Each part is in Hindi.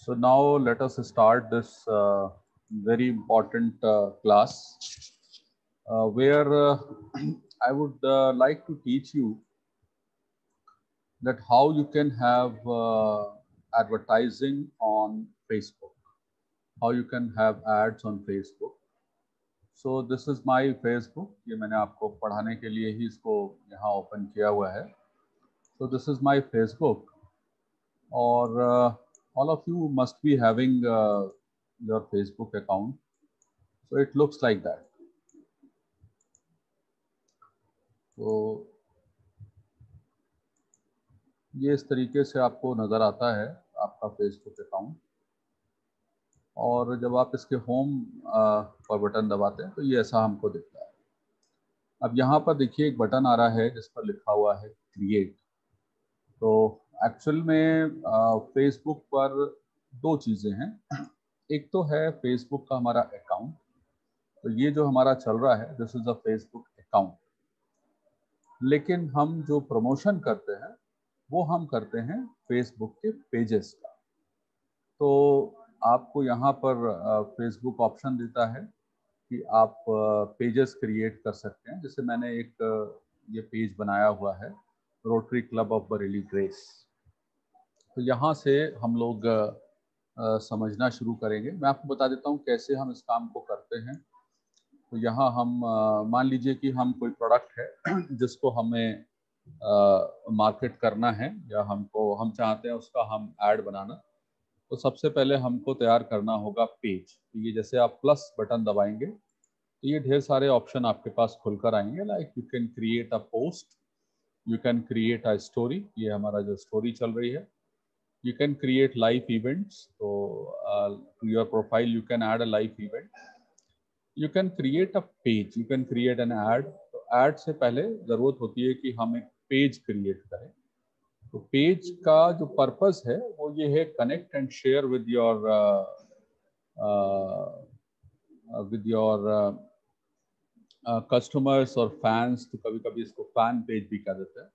So now let us start this very important class where I would like to teach you that how you can have advertising on Facebook, how you can have ads on Facebook. So this is my Facebook. ये मैंने आपको पढ़ाने के लिए ही इसको यहाँ ओपन किया हुआ है. So this is my Facebook, और all of you must be having your Facebook account. So it looks like that. तो ये इस तरीके से आपको नज़र आता है आपका फेसबुक अकाउंट, और जब आप इसके होम पर बटन दबाते हैं तो ये ऐसा हमको दिखता है. अब यहाँ पर देखिए एक बटन आ रहा है जिस पर लिखा हुआ है क्रिएट. तो एक्चुअल में फेसबुक पर दो चीज़ें हैं. एक तो है फेसबुक का हमारा अकाउंट. तो ये जो हमारा चल रहा है this is a Facebook account. लेकिन हम जो प्रमोशन करते हैं वो हम करते हैं फेसबुक के पेजेस का. तो आपको यहाँ पर फेसबुक ऑप्शन देता है कि आप पेजेस क्रिएट कर सकते हैं. जैसे मैंने एक ये पेज बनाया हुआ है, rotary club of Bareilly grace. तो यहाँ से हम लोग समझना शुरू करेंगे. मैं आपको बता देता हूँ कैसे हम इस काम को करते हैं. तो यहाँ हम मान लीजिए कि हम कोई प्रोडक्ट है जिसको हमें मार्केट करना है या हम चाहते हैं उसका हम ऐड बनाना. तो सबसे पहले हमको तैयार करना होगा पेज. तो ये जैसे आप प्लस बटन दबाएंगे तो ये ढेर सारे ऑप्शन आपके पास खुलकर आएंगे. Like you can create a post, you can create a story. ये हमारा जो स्टोरी चल रही है. You can create live events. So to your profile you can add a live event. You can create a page, you can create an ad. तो ad से पहले ज़रूरत होती है कि हम एक पेज क्रिएट करें. तो पेज का जो पर्पस है वो ये है connect and share with your customers और फैंस. तो कभी कभी इसको फैन पेज भी कह देते हैं.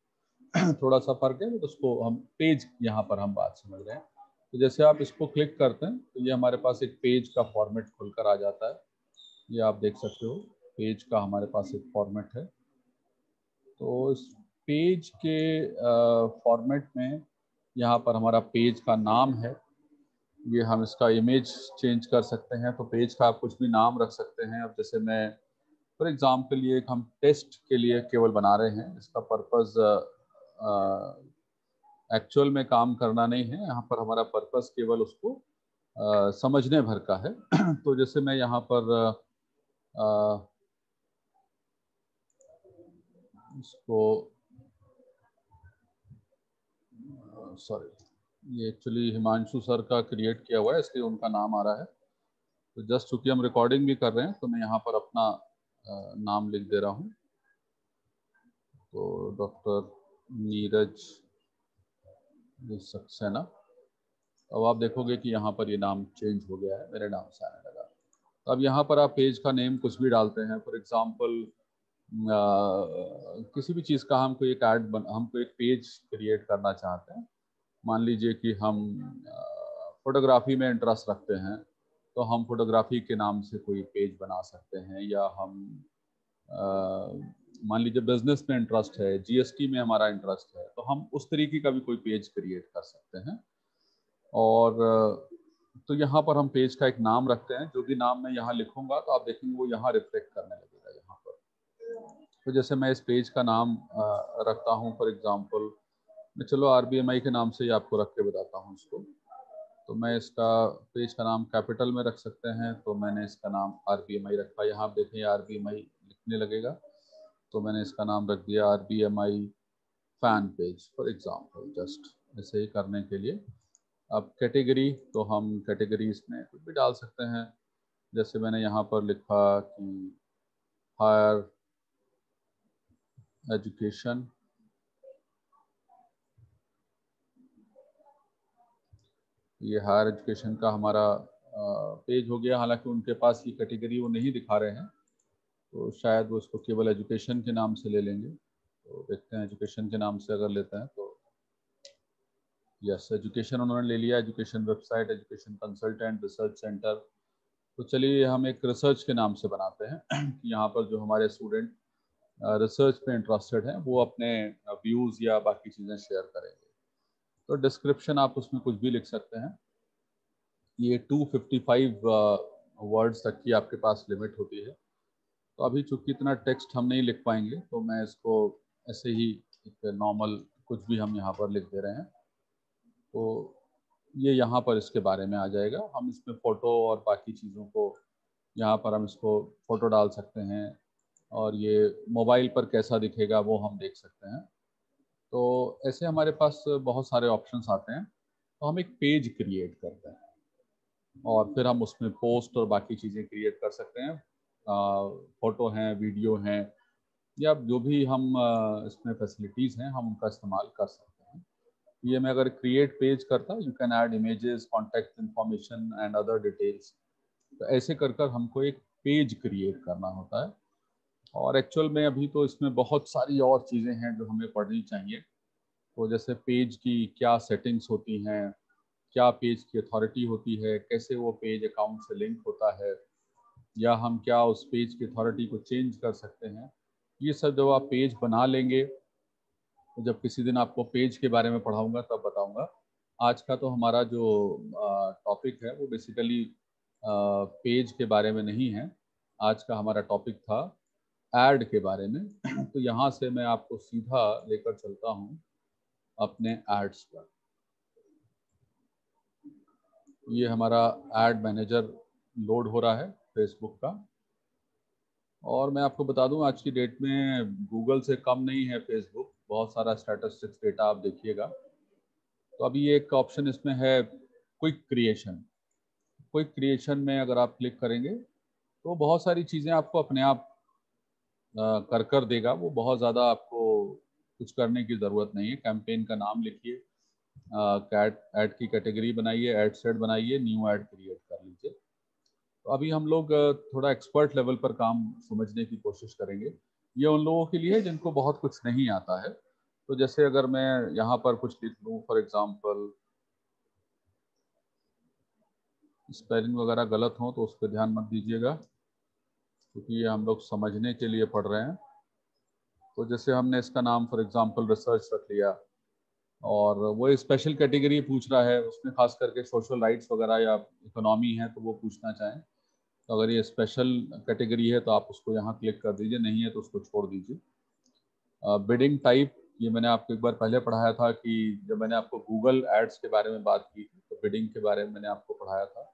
थोड़ा सा फर्क है, तो उसको हम पेज यहाँ पर हम बात समझ रहे हैं. तो जैसे आप इसको क्लिक करते हैं तो ये हमारे पास एक पेज का फॉर्मेट खुलकर आ जाता है. ये आप देख सकते हो पेज का हमारे पास एक फॉर्मेट है. तो इस पेज के फॉर्मेट में यहाँ पर हमारा पेज का नाम है. ये हम इसका इमेज चेंज कर सकते हैं. तो पेज का आप कुछ भी नाम रख सकते हैं. अब जैसे मैं फॉर एग्जाम्पल ये एक हम टेस्ट के लिए केवल बना रहे हैं. इसका पर्पस एक्चुअल में काम करना नहीं है. यहाँ पर हमारा पर्पस केवल उसको समझने भर का है. तो जैसे मैं यहाँ पर इसको सॉरी, ये एक्चुअली हिमांशु सर का क्रिएट किया हुआ है इसलिए उनका नाम आ रहा है. तो जस्ट चूँकि हम रिकॉर्डिंग भी कर रहे हैं तो मैं यहाँ पर अपना नाम लिख दे रहा हूँ. तो डॉक्टर नीरज सक्सेना. अब आप देखोगे कि यहाँ पर ये नाम चेंज हो गया है, मेरे नाम से आने लगा. तो अब यहाँ पर आप पेज का नेम कुछ भी डालते हैं. फॉर एग्जांपल किसी भी चीज़ का हमको एक पेज क्रिएट करना चाहते हैं. मान लीजिए कि हम फोटोग्राफी में इंटरेस्ट रखते हैं तो हम फोटोग्राफी के नाम से कोई पेज बना सकते हैं. या हम मान लीजिए बिजनेस में इंटरेस्ट है, जीएसटी में हमारा इंटरेस्ट है, तो हम उस तरीके का भी कोई पेज क्रिएट कर सकते हैं. और तो यहाँ पर हम पेज का एक नाम रखते हैं. जो भी नाम मैं यहाँ लिखूंगा तो आप देखेंगे वो यहाँ रिफ्लेक्ट करने लगेगा यहाँ पर. तो जैसे मैं इस पेज का नाम रखता हूँ फॉर एग्जांपल, मैं चलो आरबीएमआई के नाम से ही आपको रख के बताता हूँ इसको. तो मैं इसका पेज का नाम कैपिटल में रख सकते हैं. तो मैंने इसका नाम आरबीएमआई रखा. यहाँ आप देखें आरबीएमआई लिखने लगेगा. तो मैंने इसका नाम रख दिया RBMI fan page for example. Just ऐसे ही करने के लिए. अब कैटेगरी, तो हम कैटेगरीज में कुछ भी डाल सकते हैं. जैसे मैंने यहाँ पर लिखा कि हायर एजुकेशन. ये हायर एजुकेशन का हमारा पेज हो गया. हालांकि उनके पास ये कैटेगरी वो नहीं दिखा रहे हैं तो शायद वो इसको केवल एजुकेशन के नाम से ले लेंगे. तो देखते हैं एजुकेशन के नाम से अगर लेते हैं तो यस, एजुकेशन उन्होंने ले लिया, education website, education consultant, research centre. तो चलिए हम एक रिसर्च के नाम से बनाते हैं कि यहाँ पर जो हमारे स्टूडेंट रिसर्च पे इंटरेस्टेड हैं वो अपने व्यूज़ या बाकी चीज़ें शेयर करेंगे। तो डिस्क्रिप्शन आप उसमें कुछ भी लिख सकते हैं। ये 255 वर्ड्स तक की आपके पास लिमिट होती है। तो अभी चूंकि इतना टेक्स्ट हम नहीं लिख पाएंगे तो मैं इसको ऐसे ही एक नॉर्मल कुछ भी हम यहाँ पर लिख दे रहे हैं। तो ये यहाँ पर इसके बारे में आ जाएगा। हम इसमें फ़ोटो और बाकी चीज़ों को यहाँ पर हम इसको फ़ोटो डाल सकते हैं और ये मोबाइल पर कैसा दिखेगा वो हम देख सकते हैं। तो ऐसे हमारे पास बहुत सारे ऑप्शंस आते हैं। तो हम एक पेज क्रिएट करते हैं और फिर हम उसमें पोस्ट और बाकी चीज़ें क्रिएट कर सकते हैं। फ़ोटो हैं, वीडियो हैं या जो भी हम इसमें फैसिलिटीज़ हैं हम उनका इस्तेमाल कर सकते हैं। ये मैं अगर क्रिएट पेज करता, you can add images, contact information and other details. तो ऐसे कर कर हमको एक पेज क्रिएट करना होता है। और एक्चुअल में अभी तो इसमें बहुत सारी और चीज़ें हैं जो हमें पढ़नी चाहिए। तो जैसे पेज की क्या सेटिंग्स होती हैं, क्या पेज की अथॉरिटी होती है, कैसे वो पेज अकाउंट से लिंक होता है, या हम क्या उस पेज की अथॉरिटी को चेंज कर सकते हैं। ये सब जब आप पेज बना लेंगे, तो जब किसी दिन आपको पेज के बारे में पढ़ाऊंगा तब बताऊंगा। आज का तो हमारा जो टॉपिक है वो बेसिकली पेज के बारे में नहीं है। आज का हमारा टॉपिक था ऐड के बारे में। तो यहाँ से मैं आपको सीधा लेकर चलता हूँ अपने एड्स पर। ये हमारा एड मैनेजर लोड हो रहा है फेसबुक का। और मैं आपको बता दूं आज की डेट में गूगल से कम नहीं है फेसबुक। बहुत सारा स्टैटिस्टिक्स डेटा आप देखिएगा। तो अभी एक ऑप्शन इसमें है क्विक क्रिएशन। क्विक क्रिएशन में अगर आप क्लिक करेंगे तो बहुत सारी चीज़ें आपको अपने आप कर देगा। वो बहुत ज़्यादा आपको कुछ करने की ज़रूरत नहीं है। कैंपेन का नाम लिखिए, ऐड की कैटेगरी बनाइए, ऐड सेट बनाइए, न्यू ऐड क्रिएट कर लीजिए। तो अभी हम लोग थोड़ा एक्सपर्ट लेवल पर काम समझने की कोशिश करेंगे। ये उन लोगों के लिए है जिनको बहुत कुछ नहीं आता है। तो जैसे अगर मैं यहाँ पर कुछ लिख लूँ, फॉर एग्जांपल स्पेलिंग वगैरह गलत हो तो उस पर ध्यान मत दीजिएगा, क्योंकि ये हम लोग समझने के लिए पढ़ रहे हैं। तो जैसे हमने इसका नाम फॉर एग्जांपल रिसर्च रख लिया और वो एक स्पेशल कैटेगरी पूछ रहा है, उसमें खास करके सोशल राइट्स वगैरह या इकोनॉमी है तो वो पूछना चाहें। तो अगर ये स्पेशल कैटेगरी है तो आप उसको यहाँ क्लिक कर दीजिए, नहीं है तो उसको छोड़ दीजिए। बिडिंग टाइप, ये मैंने आपको एक बार पहले पढ़ाया था कि जब मैंने आपको गूगल एड्स के बारे में बात की थी तो बिडिंग के बारे में मैंने आपको पढ़ाया था।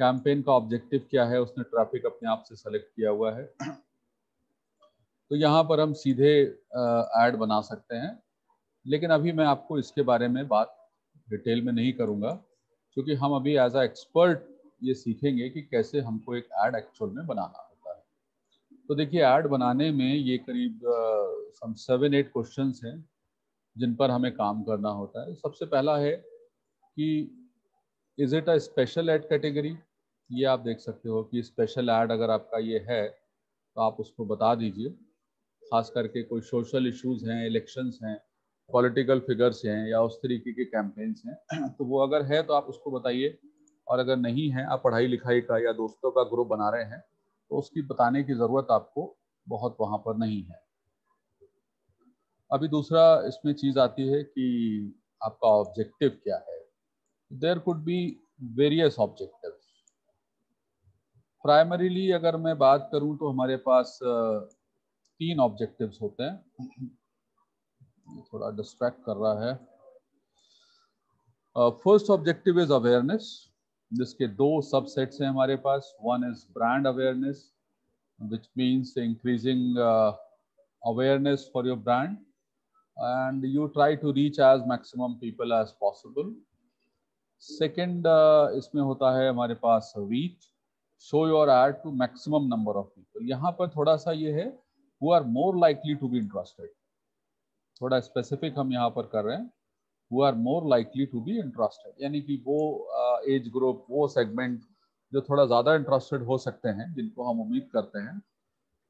कैंपेन का ऑब्जेक्टिव क्या है, उसने ट्रैफिक अपने आप से सेलेक्ट किया हुआ है। तो यहाँ पर हम सीधे ऐड बना सकते हैं। लेकिन अभी मैं आपको इसके बारे में बात डिटेल में नहीं करूँगा, क्योंकि हम अभी एज अ एक्सपर्ट ये सीखेंगे कि कैसे हमको एक ऐड एक्चुअल में बनाना होता है। तो देखिए, ऐड बनाने में ये करीब सम 7-8 क्वेश्चंस हैं जिन पर हमें काम करना होता है। सबसे पहला है कि is it a special add category. ये आप देख सकते हो कि स्पेशल ऐड अगर आपका ये है तो आप उसको बता दीजिए। खास करके कोई सोशल इश्यूज हैं, इलेक्शंस हैं, पॉलिटिकल फिगर्स हैं या उस तरीके के कैंपेन्स हैं तो वो अगर है तो आप उसको बताइए। और अगर नहीं है, आप पढ़ाई लिखाई का या दोस्तों का ग्रुप बना रहे हैं तो उसकी बताने की ज़रूरत आपको बहुत वहाँ पर नहीं है। अभी दूसरा इसमें चीज़ आती है कि आपका ऑब्जेक्टिव क्या है। There could be various objectives. Primarily अगर मैं बात करूं तो हमारे पास 3 ऑब्जेक्टिव्स होते हैं। थोड़ा डिस्ट्रैक्ट कर रहा है। फर्स्ट ऑब्जेक्टिव इज अवेयरनेस, जिसके 2 सबसेट्स हैं हमारे पास। One is brand awareness, which means increasing awareness for your brand, and you try to reach as maximum people as possible. Second, इसमें होता है हमारे पास reach, show your ad to maximum number of people. यहाँ पर थोड़ा सा ये है who are more likely to be interested. थोड़ा स्पेसिफिक हम यहाँ पर कर रहे हैं, who are more likely to be interested, यानी कि वो एज ग्रुप, वो सेगमेंट जो थोड़ा ज़्यादा इंटरेस्टेड हो सकते हैं, जिनको हम उम्मीद करते हैं,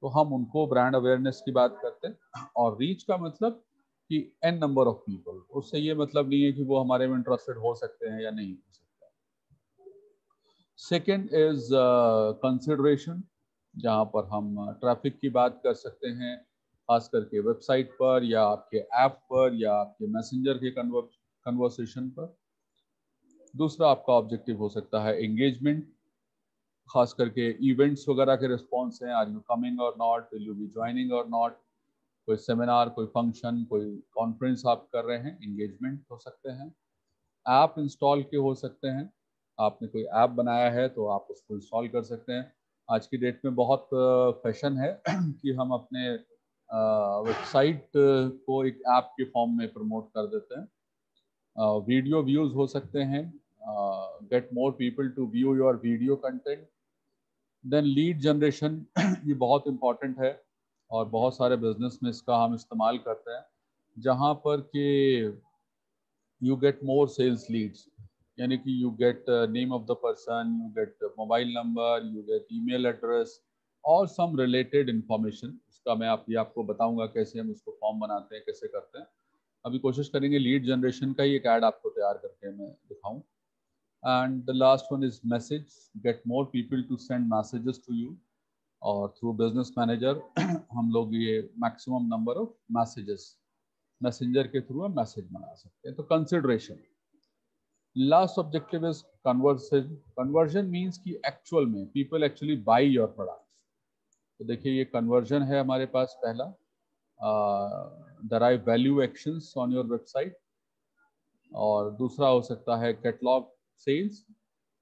तो हम उनको ब्रांड अवेयरनेस की बात करते हैं। और रीच का मतलब कि n नंबर ऑफ पीपल, उससे ये मतलब नहीं है कि वो हमारे में इंटरेस्टेड हो सकते हैं या नहीं हो सकता। सेकेंड इज कंसिडरेशन, जहाँ पर हम ट्रैफिक की बात कर सकते हैं, खास करके वेबसाइट पर या आपके ऐप पर या आपके मैसेंजर के कन्वर्सेशन पर। दूसरा आपका ऑब्जेक्टिव हो सकता है एंगेजमेंट, खास करके इवेंट्स वगैरह के रिस्पॉन्स हैं, आर यू कमिंग और not, will you be joining और नॉट, कोई सेमिनार, कोई फंक्शन, कोई कॉन्फ्रेंस आप कर रहे हैं, एंगेजमेंट हो सकते हैं। ऐप इंस्टॉल के हो सकते हैं, आपने कोई ऐप बनाया है तो आप उसको इंस्टॉल कर सकते हैं। आज की डेट में बहुत फैशन है कि हम अपने वेबसाइट को एक ऐप के फॉर्म में प्रमोट कर देते हैं। वीडियो व्यूज हो सकते हैं, get more people to view your video content. Then lead generation ये बहुत इंपॉर्टेंट है और बहुत सारे बिजनेस में इसका हम इस्तेमाल करते हैं, जहाँ पर कि you get more sales leads, यानी कि you get name of the person, you get mobile number, you get email address और some related information। इसका मैं आपको बताऊंगा कैसे हम उसको फॉर्म बनाते हैं, कैसे करते हैं। अभी कोशिश करेंगे लीड जनरेशन का ही एक ऐड आपको तैयार करके मैं दिखाऊं। And the last one is message, get more people to send messages to you, और थ्रू बिजनेस मैनेजर हम लोग ये maximum number of messages messenger के थ्रू हम मैसेज बना सकते हैं। तो consideration. Last objective is conversion. Conversion means कि एक्चुअल में people actually buy your products. तो देखिए ये कन्वर्जन है हमारे पास पहला, derive value actions on your website, और दूसरा हो सकता है कैटलॉग सेल्स,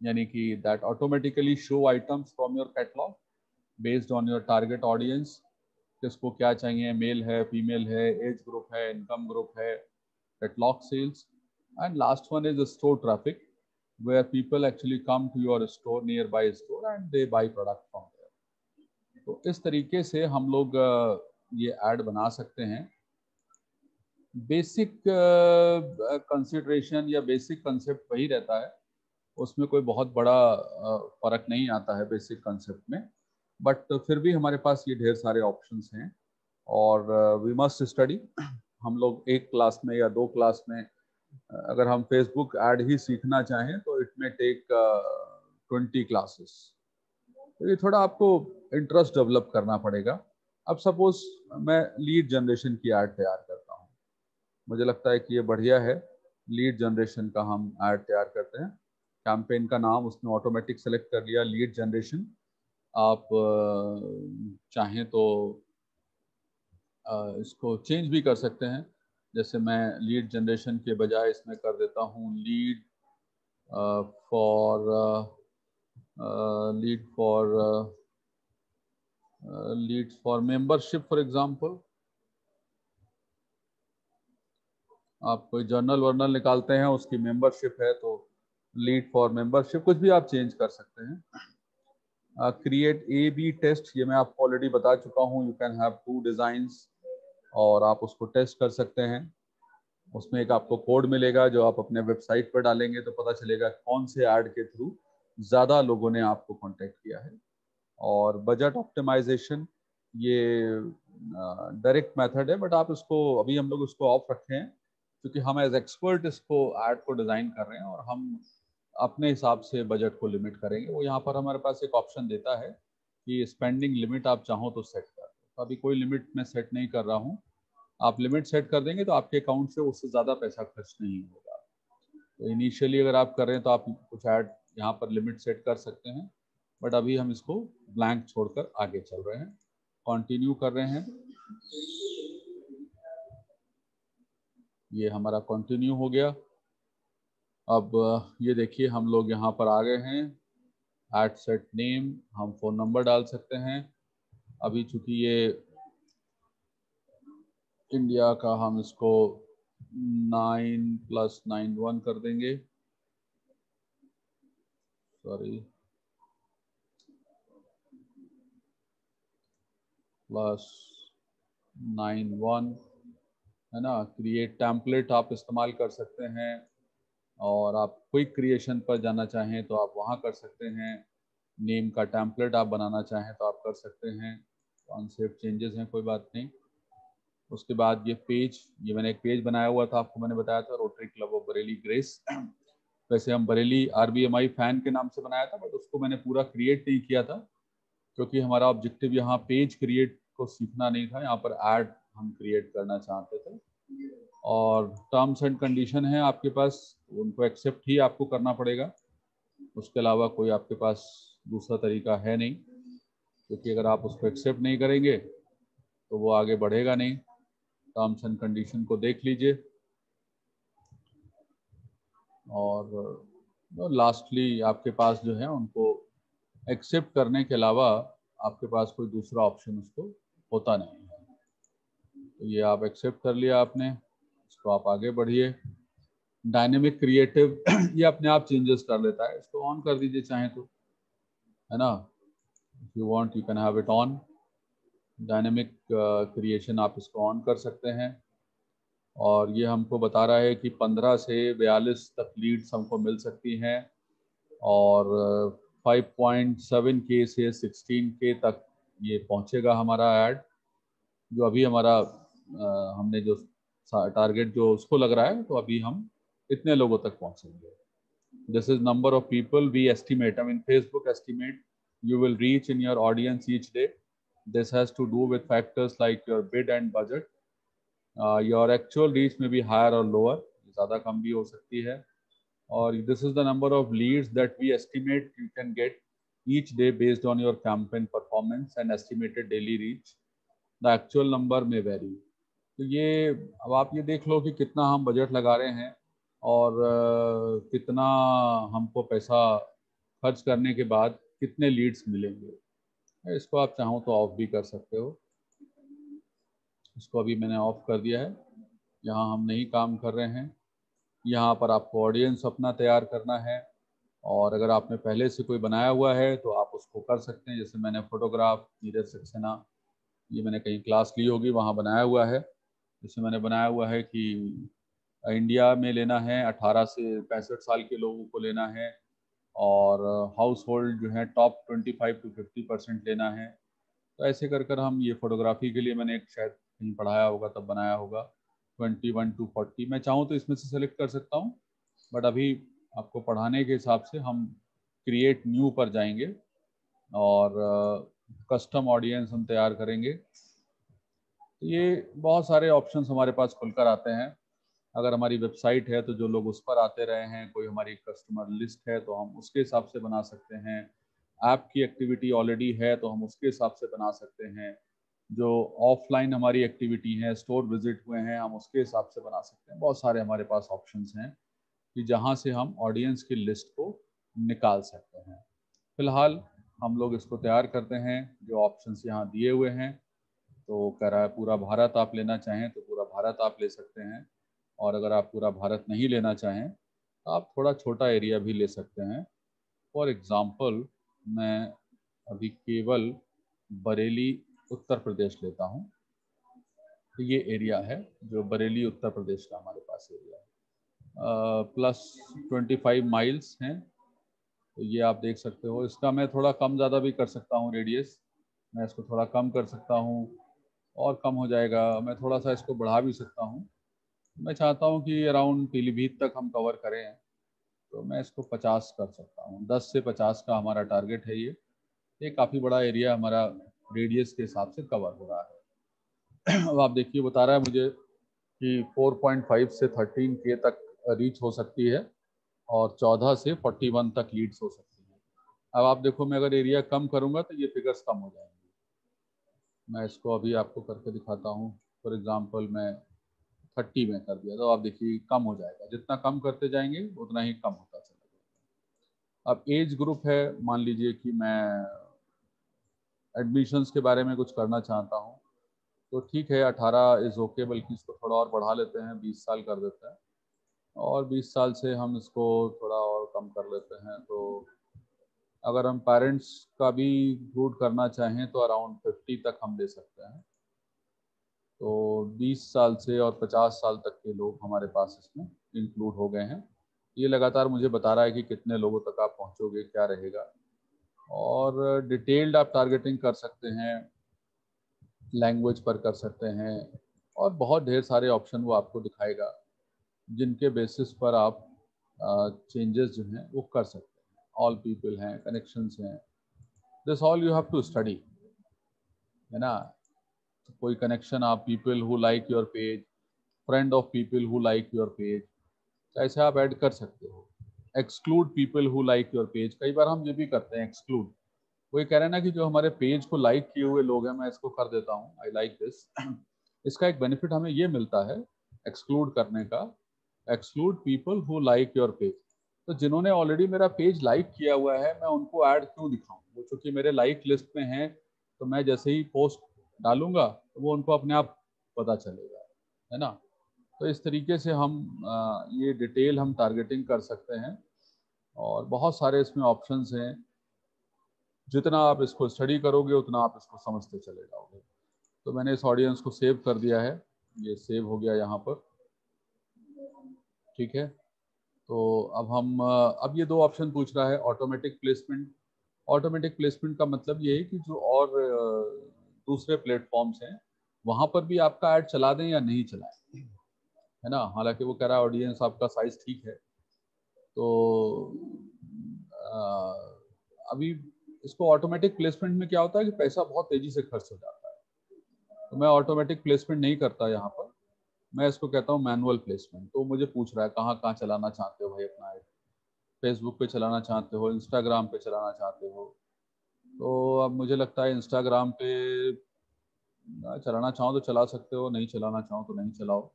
यानी कि that automatically show items from your catalogue based on your target audience, किसको क्या चाहिए, मेल है, फीमेल है, एज ग्रुप है, इनकम ग्रुप है, catalogue sales. And last one is store traffic, where people actually come to your store, nearby store, and they buy product from there। तो इस तरीके से हम लोग ये ऐड बना सकते हैं। बेसिक कंसिडरेशन या बेसिक कंसेप्ट वही रहता है, उसमें कोई बहुत बड़ा फर्क नहीं आता है बेसिक कंसेप्ट में, बट फिर भी हमारे पास ये ढेर सारे ऑप्शंस हैं और वी मस्ट स्टडी। हम लोग एक क्लास में या दो क्लास में अगर हम फेसबुक ऐड ही सीखना चाहें तो इट में टेक 20 क्लासेस। तो ये थोड़ा आपको इंटरेस्ट डेवलप करना पड़ेगा। अब सपोज मैं लीड जनरेशन की ऐड तैयार करता हूँ, मुझे लगता है कि ये बढ़िया है, लीड जनरेशन का हम ऐड तैयार करते हैं। कैंपेन का नाम उसने ऑटोमेटिक सेलेक्ट कर लिया, लीड जनरेशन। आप चाहें तो इसको चेंज भी कर सकते हैं, जैसे मैं लीड जनरेशन के बजाय इसमें कर देता हूँ lead for membership for example. आप कोई जर्नल वर्नल निकालते हैं, उसकी मेंबरशिप है तो लीड फॉर मेंबरशिप, कुछ भी आप चेंज कर सकते हैं। क्रिएट ए बी टेस्ट, ये मैं आपको ऑलरेडी बता चुका हूँ, यू कैन हैव 2 डिजाइंस और आप उसको टेस्ट कर सकते हैं। उसमें एक आपको कोड मिलेगा जो आप अपने वेबसाइट पर डालेंगे तो पता चलेगा कौन से ऐड के थ्रू ज़्यादा लोगों ने आपको कांटेक्ट किया है। और बजट ऑप्टिमाइजेशन, ये डायरेक्ट मेथड है, बट आप इसको अभी हम लोग उसको ऑफ रखे हैं क्योंकि हम एज एक्सपर्ट इसको ऐड को डिज़ाइन कर रहे हैं और हम अपने हिसाब से बजट को लिमिट करेंगे। वो यहाँ पर हमारे पास एक ऑप्शन देता है कि स्पेंडिंग लिमिट आप चाहो तो सेट कर दो, तो अभी कोई लिमिट मैं सेट नहीं कर रहा हूँ। आप लिमिट सेट कर देंगे तो आपके अकाउंट से उससे ज़्यादा पैसा खर्च नहीं होगा। तो इनिशियली अगर आप कर रहे हैं तो आप कुछ ऐड यहाँ पर लिमिट सेट कर सकते हैं, बट अभी हम इसको ब्लैंक छोड़कर आगे चल रहे हैं, कंटिन्यू कर रहे हैं। ये हमारा कंटिन्यू हो गया। अब ये देखिए हम लोग यहाँ पर आ गए हैं, ऐड सेट नेम, हम फ़ोन नंबर डाल सकते हैं। अभी चूंकि ये इंडिया का, हम इसको 9+91 कर देंगे, सॉरी +91 है ना। क्रिएट टेम्पलेट आप इस्तेमाल कर सकते हैं और आप क्विक क्रिएशन पर जाना चाहें तो आप वहाँ कर सकते हैं। नेम का टेम्पलेट आप बनाना चाहें तो आप कर सकते हैं। कॉन्सेप्ट चेंजेस हैं, कोई बात नहीं। उसके बाद ये पेज, ये मैंने एक पेज बनाया हुआ था, आपको मैंने बताया था, rotary club of Bareilly grace. वैसे हम बरेली RBMI फैन के नाम से बनाया था, बट उसको मैंने पूरा क्रिएट नहीं किया था क्योंकि हमारा ऑब्जेक्टिव यहाँ पेज क्रिएट को सीखना नहीं था, यहाँ पर ऐड हम क्रिएट करना चाहते थे। और टर्म्स एंड कंडीशन है आपके पास, उनको एक्सेप्ट ही आपको करना पड़ेगा, उसके अलावा कोई आपके पास दूसरा तरीका है नहीं, क्योंकि अगर आप उसको एक्सेप्ट नहीं करेंगे तो वो आगे बढ़ेगा नहीं। टर्म्स एंड कंडीशन को देख लीजिए। और लास्टली आपके पास जो है उनको एक्सेप्ट करने के अलावा आपके पास कोई दूसरा ऑप्शन उसको होता नहीं है। तो ये आप एक्सेप्ट कर लिया आपने, इसको आप आगे बढ़िए। डायनेमिक क्रिएटिव ये अपने आप चेंजेस कर लेता है, इसको ऑन कर दीजिए चाहे तो, है ना। If you want you can have it on. Dynamic creation आप इसको ऑन कर सकते हैं। और ये हमको बता रहा है कि 15 से 42 तक लीड्स हमको मिल सकती हैं, और 5.7K से 16K तक ये पहुंचेगा हमारा ऐड। जो अभी हमारा हमने जो टारगेट जो उसको लग रहा है, तो अभी हम इतने लोगों तक पहुंचेंगे। This is number of people we estimate. I mean, Facebook estimate you will reach in your audience each day. This has to do with factors like your bid and budget. Your actual reach may be higher or lower. ज़्यादा कम भी हो सकती है। और this is the number of leads that we estimate you can get each day based on your campaign performance and estimated daily reach. The actual number may vary. तो ये अब आप ये देख लो कि कितना हम बजट लगा रहे हैं और कितना हमको पैसा खर्च करने के बाद कितने लीड्स मिलेंगे। इसको आप चाहो तो ऑफ भी कर सकते हो। इसको अभी मैंने ऑफ कर दिया है, यहाँ हम नहीं काम कर रहे हैं। यहाँ पर आपको ऑडियंस अपना तैयार करना है, और अगर आपने पहले से कोई बनाया हुआ है तो आप उसको कर सकते हैं। जैसे मैंने फोटोग्राफ नीरज सक्सेना, ये मैंने कहीं क्लास ली होगी वहाँ बनाया हुआ है। जैसे मैंने बनाया हुआ है कि इंडिया में लेना है 18 से 65 साल के लोगों को लेना है, और हाउस होल्ड जो है टॉप 25 to 50% लेना है। तो ऐसे कर कर हम ये फोटोग्राफी के लिए मैंने एक शायद कहीं पढ़ाया होगा तब बनाया होगा 21 to 40। मैं चाहूँ तो इसमें से सेलेक्ट कर सकता हूँ, बट अभी आपको पढ़ाने के हिसाब से हम क्रिएट न्यू पर जाएंगे और कस्टम ऑडियंस हम तैयार करेंगे। तो ये बहुत सारे ऑप्शंस हमारे पास खुलकर आते हैं। अगर हमारी वेबसाइट है तो जो लोग उस पर आते रहे हैं, कोई हमारी कस्टमर लिस्ट है तो हम उसके हिसाब से बना सकते हैं। ऐप की एक्टिविटी ऑलरेडी है तो हम उसके हिसाब से बना सकते हैं। जो ऑफलाइन हमारी एक्टिविटी है, स्टोर विजिट हुए हैं, हम उसके हिसाब से बना सकते हैं। बहुत सारे हमारे पास ऑप्शंस हैं कि जहाँ से हम ऑडियंस की लिस्ट को निकाल सकते हैं। फिलहाल हम लोग इसको तैयार करते हैं। जो ऑप्शंस यहाँ दिए हुए हैं, तो कह रहा है पूरा भारत आप लेना चाहें तो पूरा भारत आप ले सकते हैं, और अगर आप पूरा भारत नहीं लेना चाहें तो आप थोड़ा छोटा एरिया भी ले सकते हैं। फॉर एग्ज़ाम्पल मैं अभी केवल बरेली उत्तर प्रदेश लेता हूँ। तो ये एरिया है जो बरेली उत्तर प्रदेश का हमारे पास एरिया है, +25 माइल्स हैं। तो ये आप देख सकते हो। इसका मैं थोड़ा कम ज़्यादा भी कर सकता हूँ रेडियस, मैं इसको थोड़ा कम कर सकता हूँ और कम हो जाएगा। मैं थोड़ा सा इसको बढ़ा भी सकता हूँ। मैं चाहता हूँ कि अराउंड पीलीभीत तक हम कवर करें, तो मैं इसको 50 कर सकता हूँ। 10 से 50 का हमारा टारगेट है। ये काफ़ी बड़ा एरिया हमारा रेडियस के हिसाब से कवर हो रहा है। अब आप देखिए, बता रहा है मुझे कि 4.5 से 13K तक रीच हो सकती है, और 14 से 41 तक लीड्स हो सकती है। अब आप देखो, मैं अगर एरिया कम करूँगा तो ये फिगर्स कम हो जाएंगे। मैं इसको अभी आपको करके दिखाता हूँ। फॉर एग्ज़ाम्पल मैं 30 में कर दिया, तो आप देखिए कम हो जाएगा। जितना कम करते जाएंगे उतना ही कम होता चलेगा। अब एज ग्रुप है, मान लीजिए कि मैं एडमिशन्स के बारे में कुछ करना चाहता हूँ, तो ठीक है 18 इज़ ओके, बल्कि इसको थोड़ा और बढ़ा लेते हैं, 20 साल कर देते हैं, और 20 साल से हम इसको थोड़ा और कम कर लेते हैं। तो अगर हम पेरेंट्स का भी इंक्लूड करना चाहें तो अराउंड 50 तक हम ले सकते हैं। तो 20 साल से और 50 साल तक के लोग हमारे पास इसमें इंक्लूड हो गए हैं। ये लगातार मुझे बता रहा है कि कितने लोगों तक आप पहुंचोगे, क्या रहेगा। और डिटेल्ड आप टारगेटिंग कर सकते हैं, लैंग्वेज पर कर सकते हैं, और बहुत ढेर सारे ऑप्शन वो आपको दिखाएगा जिनके बेसिस पर आप चेंजेस जो हैं वो कर सकते हैं। ऑल पीपल हैं, कनेक्शंस हैं, this all you have to study, है ना। तो कोई कनेक्शन आप people who like your page, friend of people who like your page, ऐसे आप ऐड कर सकते हो। Exclude people who like your page, कई बार हम ये भी करते हैं एक्सक्लूड। वो ये कह रहे हैं ना कि जो हमारे पेज को लाइक किए हुए लोग हैं मैं इसको कर देता हूँ, आई लाइक दिस। इसका एक बेनिफिट हमें ये मिलता है एक्सक्लूड करने का, exclude people who like your page. तो जिन्होंने ऑलरेडी मेरा पेज लाइक किया हुआ है मैं उनको ऐड क्यों दिखाऊं, वो चूंकि मेरे लाइक लिस्ट में हैं, तो मैं जैसे ही पोस्ट डालूंगा तो वो उनको अपने आप पता चलेगा, है ना। तो इस तरीके से हम ये डिटेल हम टारगेटिंग कर सकते हैं और बहुत सारे इसमें ऑप्शंस हैं। जितना आप इसको स्टडी करोगे उतना आप इसको समझते चले जाओगे। तो मैंने इस ऑडियंस को सेव कर दिया है, ये सेव हो गया यहाँ पर, ठीक है। तो अब हम अब ये दो ऑप्शन पूछ रहा है, ऑटोमेटिक प्लेसमेंट। ऑटोमेटिक प्लेसमेंट का मतलब ये है कि जो और दूसरे प्लेटफॉर्म्स हैं वहाँ पर भी आपका ऐड चला दें या नहीं चलाएं, है ना। हालांकि वो कह रहा है ऑडियंस आपका साइज ठीक है, तो अभी इसको ऑटोमेटिक प्लेसमेंट में क्या होता है कि पैसा बहुत तेजी से खर्च हो जाता है, तो मैं ऑटोमेटिक प्लेसमेंट नहीं करता यहाँ पर, मैं इसको कहता हूँ मैनुअल प्लेसमेंट। तो मुझे पूछ रहा है कहाँ कहाँ चलाना चाहते हो भाई अपना ऐड, फेसबुक पे चलाना चाहते हो, इंस्टाग्राम पे चलाना चाहते हो। तो अब मुझे लगता है इंस्टाग्राम पे चलाना चाहो तो चला सकते हो, नहीं चलाना चाहो तो नहीं चलाओ।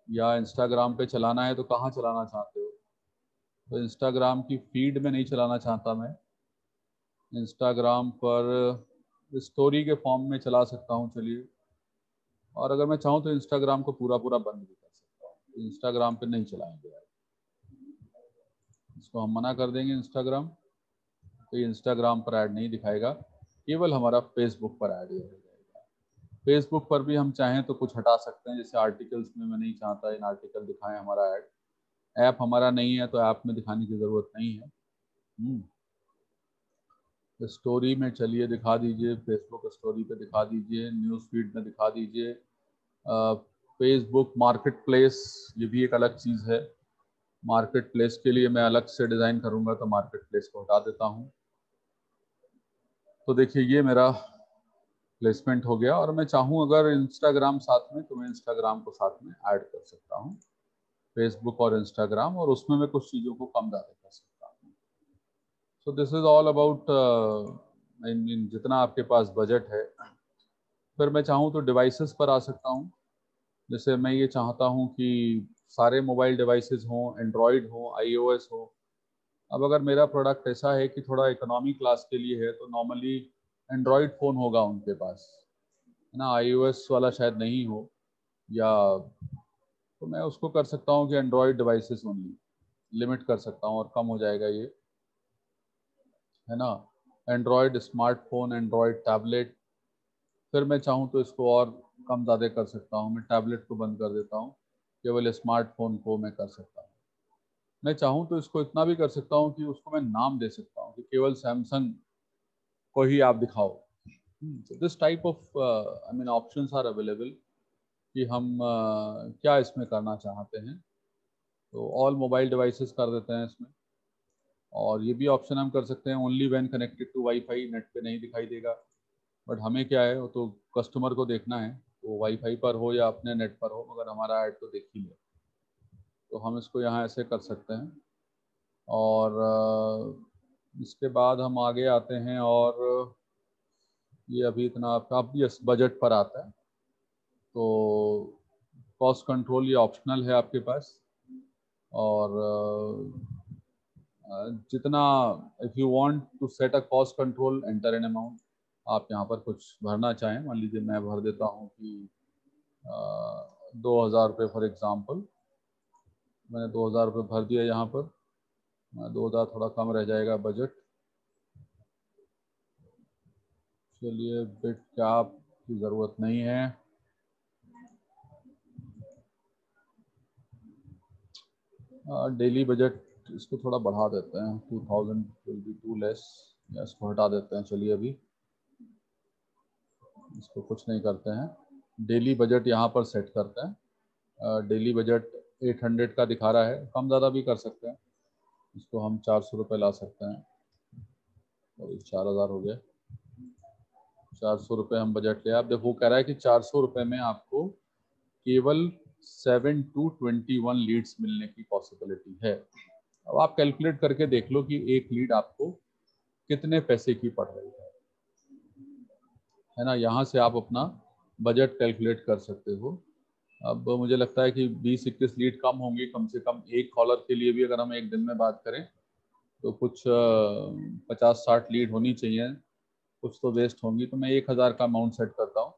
या इंस्टाग्राम पे चलाना है तो कहाँ चलाना चाहते हो, तो इंस्टाग्राम की फीड में नहीं चलाना चाहता मैं, इंस्टाग्राम पर स्टोरी के फॉर्म में चला सकता हूँ चलिए। और अगर मैं चाहूँ तो इंस्टाग्राम को पूरा पूरा बंद भी कर सकता हूँ, इंस्टाग्राम पे नहीं चलाएंगे यार, इसको हम मना कर देंगे इंस्टाग्राम, तो ये इंस्टाग्राम पर ऐड नहीं दिखाएगा, केवल हमारा फेसबुक पर ऐड हो जाएगा। फेसबुक पर भी हम चाहें तो कुछ हटा सकते हैं, जैसे आर्टिकल्स में मैं नहीं चाहता इन आर्टिकल दिखाएं हमारा ऐड, ऐप हमारा नहीं है तो ऐप में दिखाने की ज़रूरत नहीं है। स्टोरी में चलिए दिखा दीजिए, फेसबुक स्टोरी पे दिखा दीजिए, न्यूज़ फीड में दिखा दीजिए। फेसबुक मार्केट प्लेस ये भी एक अलग चीज़ है, मार्केट प्लेस के लिए मैं अलग से डिज़ाइन करूँगा, तो मार्केट प्लेस को हटा देता हूँ। तो देखिए ये मेरा प्लेसमेंट हो गया, और मैं चाहूँ अगर इंस्टाग्राम साथ में तो मैं इंस्टाग्राम को साथ में ऐड कर सकता हूँ, फेसबुक और इंस्टाग्राम, और उसमें मैं कुछ चीज़ों को कम ज़्यादा कर सकता हूँ। सो दिस इज़ ऑल अबाउट जितना आपके पास बजट है। फिर मैं चाहूँ तो डिवाइसेस पर आ सकता हूँ, जैसे मैं ये चाहता हूँ कि सारे मोबाइल डिवाइसेस हों, एंड्रॉयड हो, आईओएस हो। अब अगर मेरा प्रोडक्ट ऐसा है कि थोड़ा इकोनॉमी क्लास के लिए है तो नॉर्मली एंड्रॉयड फ़ोन होगा उनके पास, है ना, आईओएस वाला शायद नहीं हो, या तो मैं उसको कर सकता हूँ कि एंड्रॉयड डिवाइसेस ओनली लिमिट कर सकता हूँ और कम हो जाएगा ये, है ना। एंड्रॉयड स्मार्टफोन, एंड्रॉयड टैबलेट, फिर मैं चाहूँ तो इसको और कम ज़्यादा कर सकता हूँ, मैं टैबलेट को बंद कर देता हूँ, केवल स्मार्टफोन को मैं कर सकता हूँ। मैं चाहूँ तो इसको इतना भी कर सकता हूँ कि उसको मैं नाम दे सकता हूँ कि केवल सैमसंग को ही आप दिखाओ। This type of I mean options are available कि हम क्या इसमें करना चाहते हैं। तो ऑल मोबाइल डिवाइसेस कर देते हैं इसमें, और ये भी ऑप्शन हम कर सकते हैं only when connected to wifi, net पे नहीं दिखाई देगा। बट हमें क्या है, वो तो कस्टमर को देखना है, वो वाईफाई पर हो या अपने नेट पर हो, मगर हमारा ऐड तो देख ही ले, तो हम इसको यहाँ ऐसे कर सकते हैं। और इसके बाद हम आगे आते हैं, और ये अभी इतना आपका अब यस बजट पर आता है, तो कॉस्ट कंट्रोल ये ऑप्शनल है आपके पास, और जितना if you want to set a cost control enter an amount, आप यहाँ पर कुछ भरना चाहें, मान लीजिए मैं भर देता हूँ कि 2,000 रुपये फॉर एग्ज़ाम्पल, मैंने 2,000 रुपये भर दिया यहाँ पर, 2,000 थोड़ा कम रह जाएगा बजट, चलिए बिट कैप की ज़रूरत नहीं है। डेली बजट इसको थोड़ा बढ़ा देते हैं, 2,000 विल बी टू लेस, या इसको हटा देते हैं, चलिए अभी इसको कुछ नहीं करते हैं। डेली बजट यहाँ पर सेट करते हैं। डेली बजट 800 का दिखा रहा है, कम ज़्यादा भी कर सकते हैं। इसको हम 400 रुपये ला सकते हैं और 4000 हो गया। 400 रुपये हम बजट लिया। अब देखो कह रहा है कि 400 रुपये में आपको केवल 7 to 21 लीड्स मिलने की पॉसिबिलिटी है। अब आप कैलकुलेट करके देख लो कि एक लीड आपको कितने पैसे की पड़ रही है ना। यहाँ से आप अपना बजट कैलकुलेट कर सकते हो। अब मुझे लगता है कि 20-21 लीड कम होंगी, कम से कम एक कॉलर के लिए भी अगर हम एक दिन में बात करें तो कुछ 50-60 लीड होनी चाहिए, कुछ तो वेस्ट होंगी। तो मैं 1000 का अमाउंट सेट करता हूँ।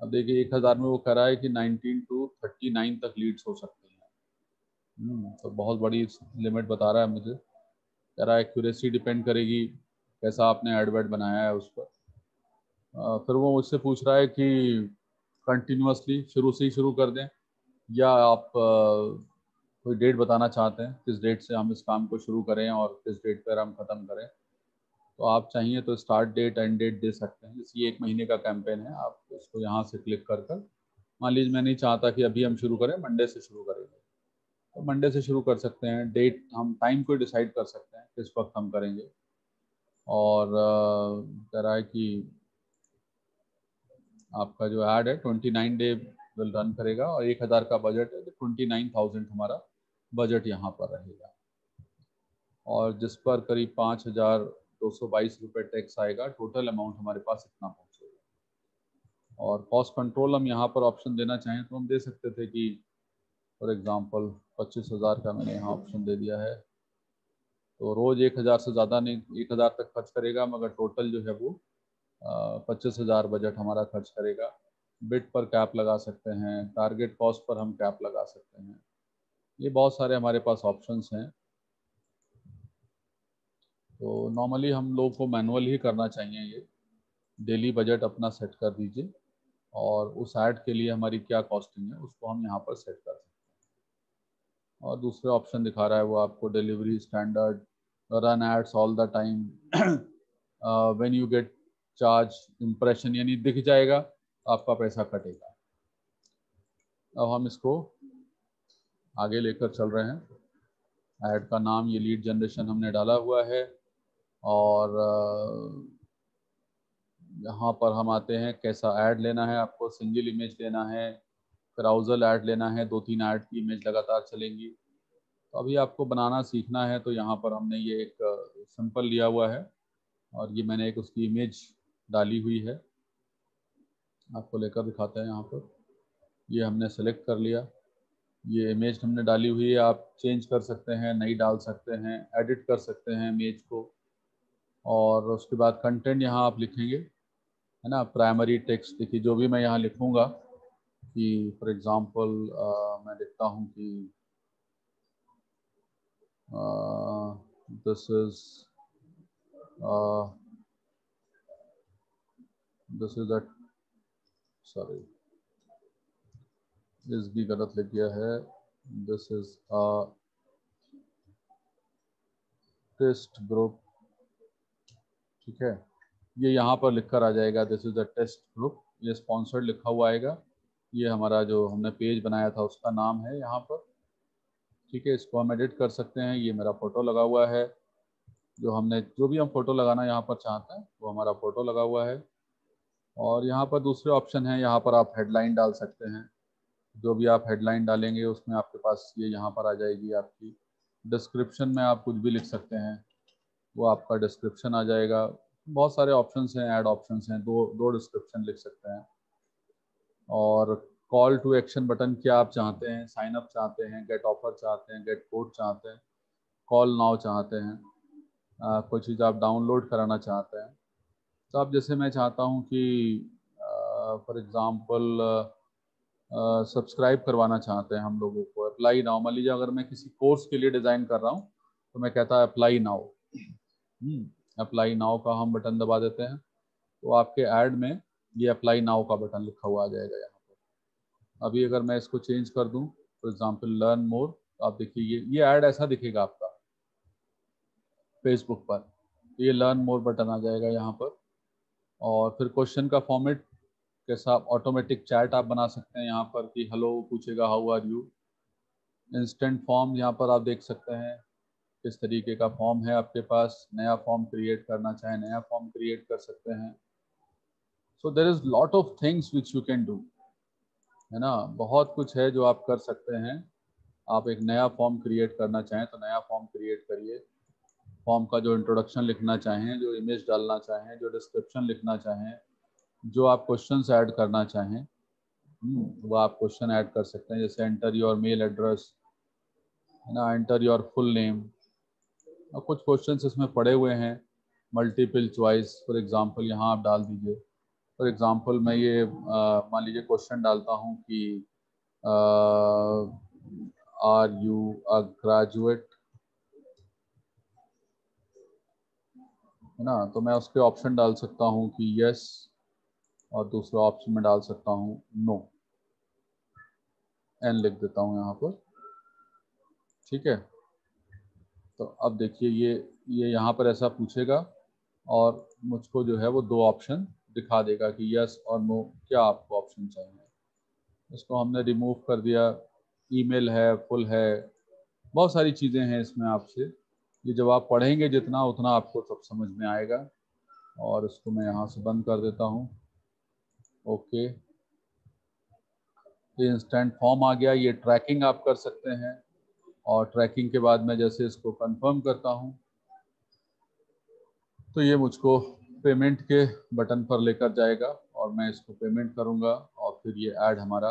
अब देखिए 1000 में वो कह रहा है कि 19 to 39 तक लीड्स हो सकती हैं। तो बहुत बड़ी लिमिट बता रहा है मुझे। कह रहा है एक्यूरेसी डिपेंड करेगी कैसा आपने एडवर्ट बनाया है उस पर। फिर वो मुझसे पूछ रहा है कि कंटिन्यूसली शुरू से ही शुरू कर दें या आप कोई डेट बताना चाहते हैं, किस डेट से हम इस काम को शुरू करें और किस डेट पर हम ख़त्म करें। तो आप चाहिए तो स्टार्ट डेट एंड डेट दे सकते हैं। जैसे 1 महीने का कैंपेन है, आप इसको यहाँ से क्लिक कर मान लीजिए मैं नहीं चाहता कि अभी हम शुरू करें, मंडे से शुरू करेंगे तो मंडे से शुरू कर सकते हैं। डेट हम टाइम को डिसाइड कर सकते हैं किस वक्त हम करेंगे। और कह रहा है कि आपका जो ऐड है 29 डे विल रन करेगा और 1000 का बजट है तो 29,000 हमारा बजट यहाँ पर रहेगा। और जिस पर करीब 5,222 रुपये टैक्स आएगा, टोटल अमाउंट हमारे पास इतना पहुँचेगा। और कॉस्ट कंट्रोल हम यहाँ पर ऑप्शन देना चाहें तो हम दे सकते थे कि फॉर एग्जांपल 25,000 का मैंने यहाँ ऑप्शन दे दिया है। तो रोज़ 1000 से ज़्यादा नहीं, 1000 तक खर्च करेगा, मगर टोटल जो है वो 25,000 बजट हमारा खर्च करेगा। बिड पर कैप लगा सकते हैं, टारगेट कॉस्ट पर हम कैप लगा सकते हैं। ये बहुत सारे हमारे पास ऑप्शंस हैं। तो नॉर्मली हम लोग को मैनुअल ही करना चाहिए ये। डेली बजट अपना सेट कर दीजिए और उस ऐड के लिए हमारी क्या कॉस्टिंग है उसको हम यहाँ पर सेट कर सकते हैं। और दूसरे ऑप्शन दिखा रहा है वो आपको delivery standard, run ads all the time, when you get charge impression, यानी दिख जाएगा आपका पैसा कटेगा। अब हम इसको आगे लेकर चल रहे हैं। ऐड का नाम ये लीड जनरेशन हमने डाला हुआ है और यहाँ पर हम आते हैं कैसा ऐड लेना है आपको। सिंगल इमेज लेना है, क्राउजल ऐड लेना है, 2-3 ऐड की इमेज लगातार चलेंगी। तो अभी आपको बनाना सीखना है। तो यहाँ पर हमने ये एक सिंपल लिया हुआ है और ये मैंने एक उसकी इमेज डाली हुई है, आपको लेकर दिखाते हैं। यहाँ पर ये हमने सेलेक्ट कर लिया, ये इमेज हमने डाली हुई है। आप चेंज कर सकते हैं, नई डाल सकते हैं, एडिट कर सकते हैं इमेज को। और उसके बाद कंटेंट यहाँ आप लिखेंगे, है ना। प्राइमरी टेक्स्ट देखिए, जो भी मैं यहाँ लिखूँगा कि फॉर एग्जांपल मैं लिखता हूँ कि दिस इज अ सॉरी इस भी गलत लिख गया है। This is a test group, ठीक है। ये यहाँ पर लिखकर आ जाएगा this is a test group. ये स्पॉन्सर्ड लिखा हुआ आएगा। ये हमारा जो हमने पेज बनाया था उसका नाम है यहाँ पर, ठीक है। इसको हम एडिट कर सकते हैं। ये मेरा फोटो लगा हुआ है, जो भी हम फोटो लगाना यहाँ पर चाहते हैं वो हमारा फोटो लगा हुआ है। और यहाँ पर दूसरे ऑप्शन है, यहाँ पर आप हेडलाइन डाल सकते हैं। जो भी आप हेडलाइन डालेंगे उसमें आपके पास ये यहाँ पर आ जाएगी आपकी। डिस्क्रिप्शन में आप कुछ भी लिख सकते हैं, वो आपका डिस्क्रिप्शन आ जाएगा। बहुत सारे ऑप्शंस हैं, ऐड ऑप्शंस हैं, दो डिस्क्रिप्शन लिख सकते हैं। और कॉल टू एक्शन बटन क्या आप चाहते हैं, साइन अप चाहते हैं, गेट ऑफर चाहते हैं, गेट कोड चाहते हैं, कॉल नाउ चाहते हैं, कोई चीज़ आप डाउनलोड कराना चाहते हैं। तो अब जैसे मैं चाहता हूँ कि फॉर एग्ज़ाम्पल सब्सक्राइब करवाना चाहते हैं हम लोगों को, अप्लाई नाउ। मान लीजिए अगर मैं किसी कोर्स के लिए डिज़ाइन कर रहा हूँ तो मैं कहता है अप्लाई नाउ। अप्लाई नाउ का हम बटन दबा देते हैं तो आपके ऐड में ये अप्लाई नाउ का बटन लिखा हुआ आ जाएगा यहाँ पर। अभी अगर मैं इसको चेंज कर दूँ, फॉर एग्जांपल लर्न मोर, तो आप देखिए ये ऐड ऐसा दिखेगा आपका फेसबुक पर। ये लर्न मोर बटन आ जाएगा यहाँ पर। और फिर क्वेश्चन का फॉर्मेट कैसा ऑटोमेटिक चैट आप बना सकते हैं यहाँ पर कि हेलो पूछेगा how are you. Instant form यहाँ पर आप देख सकते हैं किस तरीके का फॉर्म है आपके पास, नया फॉर्म क्रिएट करना चाहें नया फॉर्म क्रिएट कर सकते हैं। So there is lot of things which you can do, है ना, बहुत कुछ है जो आप कर सकते हैं। आप एक नया फॉर्म क्रिएट करना चाहें तो नया फॉर्म क्रिएट करिए। फॉर्म का जो इंट्रोडक्शन लिखना चाहें, जो इमेज डालना चाहें, जो डिस्क्रिप्शन लिखना चाहें, जो आप क्वेश्चंस ऐड करना चाहें वो आप क्वेश्चन ऐड कर सकते हैं। जैसे एंटर योर मेल एड्रेस, है ना, एंटर योर फुल नेम। और कुछ क्वेश्चंस इसमें पड़े हुए हैं मल्टीपल चॉइस, फॉर एग्जांपल यहाँ आप डाल दीजिए। फॉर एग्जांपल मैं ये मान लीजिए क्वेश्चन डालता हूँ कि आर यू अ ग्रेजुएट, है ना, तो मैं उसके ऑप्शन डाल सकता हूँ कि यस, और दूसरा ऑप्शन में डाल सकता हूँ नो। एन लिख देता हूँ यहाँ पर, ठीक है। तो अब देखिए ये यहाँ पर ऐसा पूछेगा और मुझको जो है वो दो ऑप्शन दिखा देगा कि यस और नो, क्या आपको ऑप्शन चाहिए। इसको हमने रिमूव कर दिया। ईमेल है, फुल है, बहुत सारी चीज़ें हैं इसमें। आपसे ये जब आप पढ़ेंगे जितना उतना आपको सब समझ में आएगा। और इसको मैं यहाँ से बंद कर देता हूँ। ओके, ये इंस्टेंट फॉर्म आ गया। ये ट्रैकिंग आप कर सकते हैं और ट्रैकिंग के बाद मैं जैसे इसको कंफर्म करता हूँ तो ये मुझको पेमेंट के बटन पर लेकर जाएगा और मैं इसको पेमेंट करूँगा और फिर ये ऐड हमारा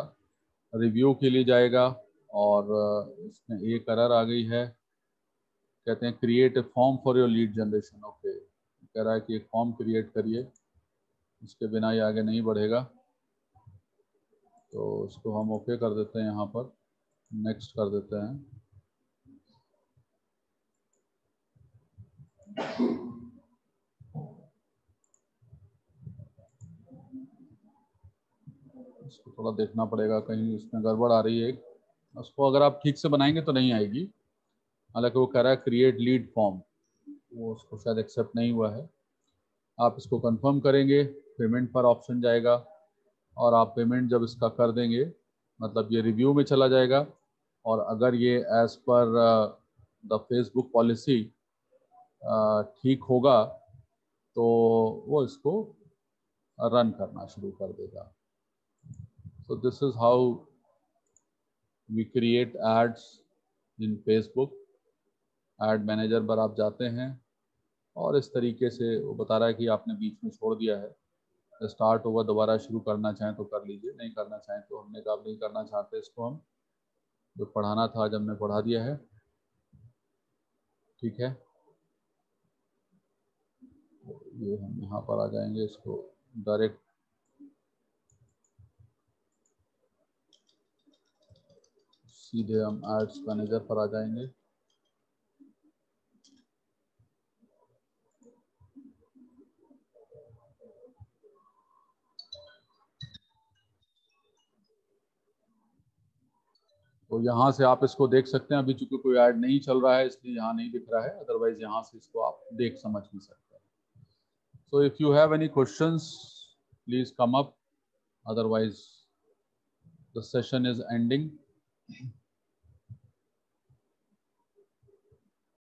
रिव्यू के लिए जाएगा। और इसमें एक एरर आ गई है, कहते हैं create a form for your lead generation. Okay, कह रहा है कि एक फॉर्म क्रिएट करिए, इसके बिना ये आगे नहीं बढ़ेगा। तो इसको हम ओके कर देते हैं, यहाँ पर नेक्स्ट कर देते हैं। इसको थोड़ा देखना पड़ेगा, कहीं इसमें गड़बड़ आ रही है। उसको अगर आप ठीक से बनाएंगे तो नहीं आएगी। हालांकि वो कह रहा है क्रिएट लीड फॉर्म, वो उसको शायद एक्सेप्ट नहीं हुआ है। आप इसको कंफर्म करेंगे, पेमेंट पर ऑप्शन जाएगा और आप पेमेंट जब इसका कर देंगे मतलब ये रिव्यू में चला जाएगा। और अगर ये as per the Facebook policy ठीक होगा तो वो इसको रन करना शुरू कर देगा। So this is how we create ads in Facebook. Ad manager पर आप जाते हैं और इस तरीके से वो बता रहा है कि आपने बीच में छोड़ दिया है, स्टार्ट होगा, दोबारा शुरू करना चाहें तो कर लीजिए, नहीं करना चाहें तो हमने कहा नहीं करना चाहते इसको, हम जो पढ़ाना था जब हमने पढ़ा दिया है, ठीक है। ये हम यहाँ पर आ जाएंगे, इसको डायरेक्ट सीधे हम एड्स मैनेजर पर आ जाएंगे। तो यहाँ से आप इसको देख सकते हैं। अभी चूंकि कोई ऐड नहीं चल रहा है इसलिए यहाँ नहीं दिख रहा है, अदरवाइज यहाँ से इसको आप देख समझ भी सकते हैं। So if you have any questions please come up, otherwise the session is ending।